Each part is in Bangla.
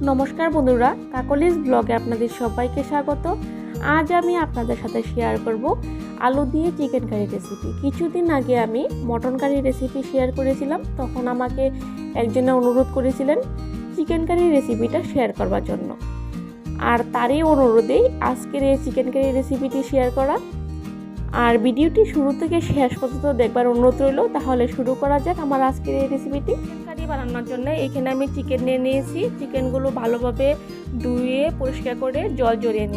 নমস্কার বন্ধুরা, কাকলিস ব্লগে আপনাদের সবাইকে স্বাগত। আজ আমি আপনাদের সাথে শেয়ার করব আলু দিয়ে চিকেন কারি রেসিপি। কিছুদিন আগে আমি মটন কারি রেসিপি শেয়ার করেছিলাম, তখন আমাকে একজনে অনুরোধ করেছিলেন চিকেন কারি রেসিপিটা শেয়ার করবার জন্য, আর তারই অনুরোধেই আজকের এই চিকেন কারি রেসিপিটি শেয়ার করা। আর ভিডিওটি শুরু থেকে শেষ পর্যন্ত দেখবার অনুরোধ রইল। তাহলে শুরু করা যাক আমার আজকের এই রেসিপিটি। চিকেন কারি বানানোর জন্য এখানে আমি চিকেন নিয়ে নিয়েছি। চিকেনগুলো ভালোভাবে ধুয়ে পরিষ্কার করে জল ঝরিয়ে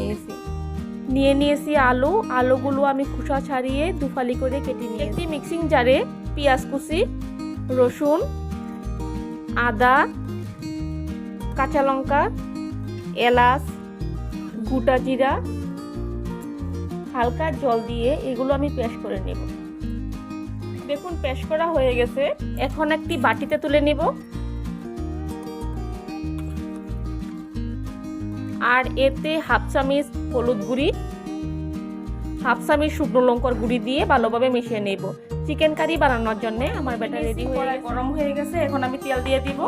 নিয়েছি আলুগুলো আমি খোসা ছাড়িয়ে দুফালি করে কেটে নিয়েছি। একটি মিক্সিং জারে পেঁয়াজ কুচি, রসুন, আদা, কাঁচা লঙ্কা, এলাচ, গোটা জিরা, হালকা জল দিয়ে এগুলো আমি পেস্ট করে নেব। দেখুন পেস্ট করা হয়ে গেছে। এখন একটি বাটিতে তুলে নেব, আর এতে হাফ চামচ হলুদ গুঁড়ি, হাফ চামচ শুকনো লঙ্কার গুঁড়ি দিয়ে ভালোভাবে মিশিয়ে নেব। চিকেন কারি বানানোর জন্য আমার ব্যাটার রেডি হয়ে গরম হয়ে গেছে। এখন আমি তেল দিয়ে দিব।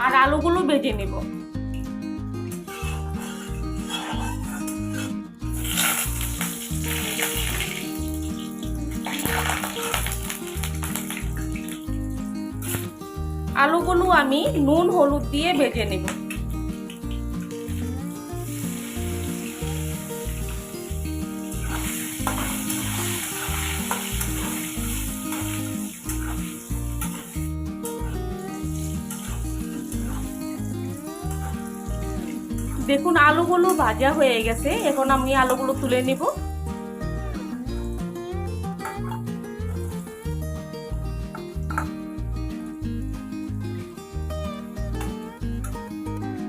আর আলুগুলো ভেজে নেব। আলুগুলো আমি নুন হলুদ দিয়ে ভেজে নেব। দেখুন আলুগুলো ভাজা হয়ে গেছে। এখন আমি আলুগুলো তুলে নেব।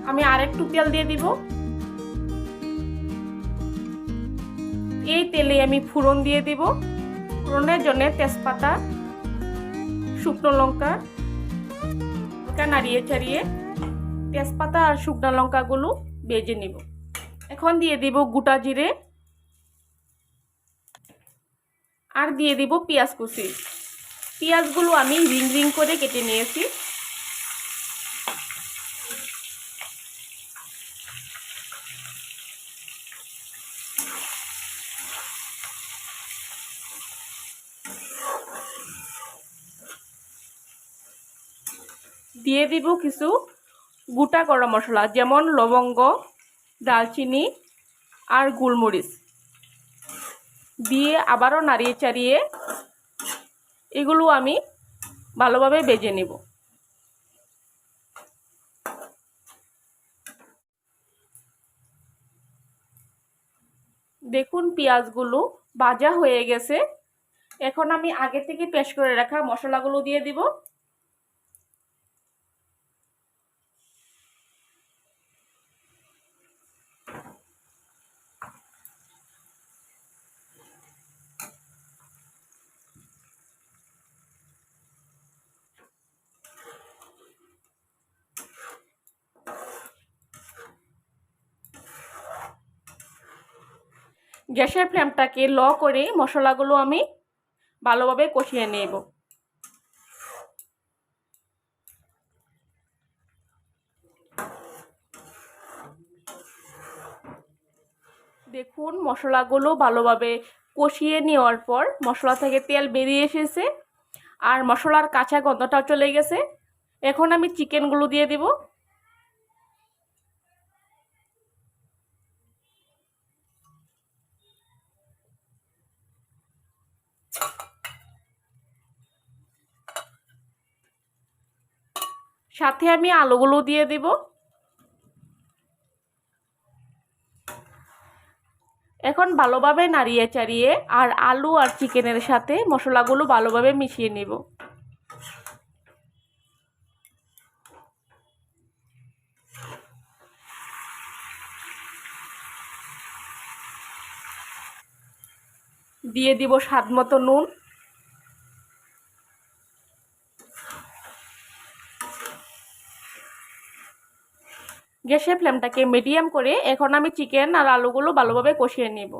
আমি আরেকটু তেল দিয়ে দিব। এই তেলে আমি ফোড়ন দিয়ে দিব। ফোড়নের জন্য তেজপাতা, শুকনো লঙ্কা নাড়িয়ে ছাড়িয়ে তেজপাতা আর শুকনো লঙ্কাগুলো ভেজে নিব। এখন দিয়ে দিব গোটা জিরে, আর দিয়ে দিব পেঁয়াজ কুচি। পেঁয়াজগুলো আমি রিং রিং করে কেটে নিয়েছি। দিয়ে দিব কিছু গোটা গরম মশলা, যেমন লবঙ্গ, দারচিনি আর গোলমরিচ দিয়ে আবারও নাড়িয়ে চাড়িয়ে এগুলো আমি ভালোভাবে ভেজে নেব। দেখুন পেঁয়াজগুলো ভাজা হয়ে গেছে। এখন আমি আগে থেকে পেস্ট করে রাখা মশলাগুলো দিয়ে দিব। গ্যাসের ফ্লেমটাকে লো করে মশলাগুলো আমি ভালোভাবে কষিয়ে নেব। দেখুন মশলাগুলো ভালোভাবে কষিয়ে নেওয়ার পর মশলা থেকে তেল বেরিয়ে এসেছে, আর মশলার কাঁচা গন্ধটাও চলে গেছে। এখন আমি চিকেনগুলো দিয়ে দিব। সাথে আমি আলুগুলো দিয়ে দিব। এখন ভালোভাবে নাড়িয়ে চাড়িয়ে আর আলু আর চিকেনের সাথে মশলাগুলো ভালোভাবে মিশিয়ে নেব। দিয়ে দিব স্বাদ মতো নুন। গ্যাসের ফ্লেমটাকে মিডিয়াম করে এখন আমি চিকেন আর আলুগুলো ভালোভাবে কষিয়ে নেব।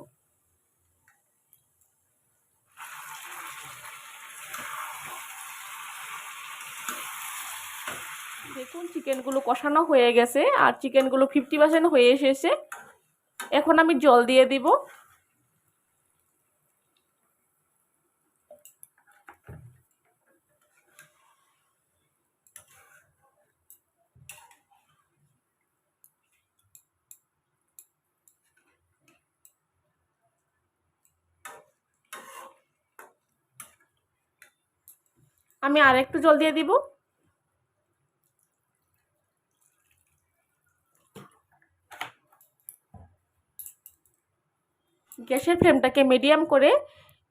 দেখুন চিকেনগুলো কষানো হয়ে গেছে আর চিকেনগুলো 50% হয়ে এসেছে। এখন আমি জল দিয়ে দিব। আমি আরেকটু জল দিয়ে দিব। গ্যাসের ফ্লেমটাকে মিডিয়াম করে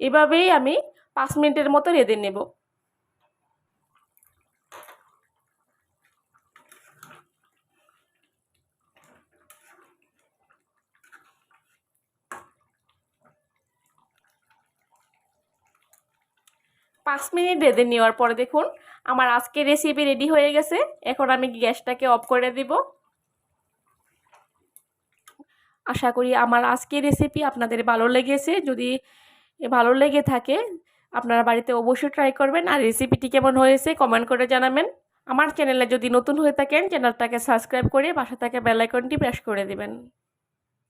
এভাবেই আমি 5 মিনিটের মতো রেঁধে নেব। পাঁচ মিনিট রেঁধে নেওয়ার পরে দেখুন আমার আজকের রেসিপি রেডি হয়ে গেছে। এখন আমি গ্যাসটাকে অফ করে দিব। আশা করি আমার আজকের রেসিপি আপনাদের ভালো লেগেছে। যদি ভালো লেগে থাকে আপনারা বাড়িতে অবশ্যই ট্রাই করবেন আর রেসিপিটি কেমন হয়েছে কমেন্ট করে জানাবেন। আমার চ্যানেলে যদি নতুন হয়ে থাকেন চ্যানেলটাকে সাবস্ক্রাইব করে পাশে থাকা বেল আইকনটি প্রেস করে দিবেন।